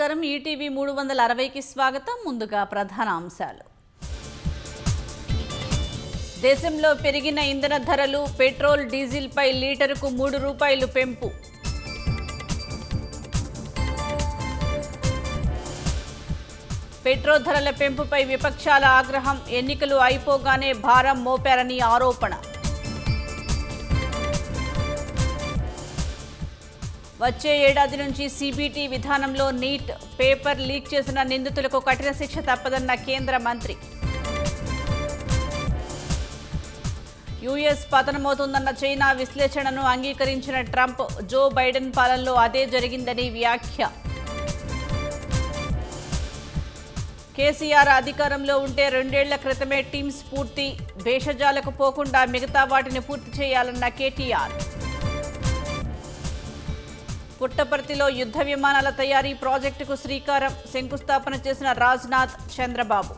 నమస్కారం. ఈటీవీ 360కి స్వాగతం. ముందుగా ప్రధాన అంశాలు. దేశంలో పెరిగిన ఇంధన ధరలు, పెట్రోల్, డీజిల్ పై లీటరుకు ₹3 పెంపు. పెట్రోల్ ధరల పెంపుపై విపక్షాల ఆగ్రహం. ఎన్నికలు అయిపోగానే భారం మోపారని ఆరోపణ. వచ్చే ఏడాది నుంచి సీబీటీ విధానంలో నీట్ పేపర్ లీక్ చేసిన నిందితులకు కఠిన శిక్ష తప్పదన్న కేంద్ర మంత్రి. యూఎస్ పతనమవుతుందన్న చైనా విశ్లేషణను అంగీకరించిన ట్రంప్, జో బైడెన్ పాలనలో అదే జరిగిందని వ్యాఖ్య. కేసీఆర్ అధికారంలో ఉంటే 2 ఏళ్ల క్రితమే టీమ్స్ పూర్తి, భేషజాలకు పోకుండా మిగతా వాటిని పూర్తి చేయాలన్న కేటీఆర్. పుట్టపర్తిలో యుద్ధ విమానాల తయారీ ప్రాజెక్టుకు శ్రీకారం, శంకుస్థాపన చేసిన రాజ్నాథ్, చంద్రబాబు.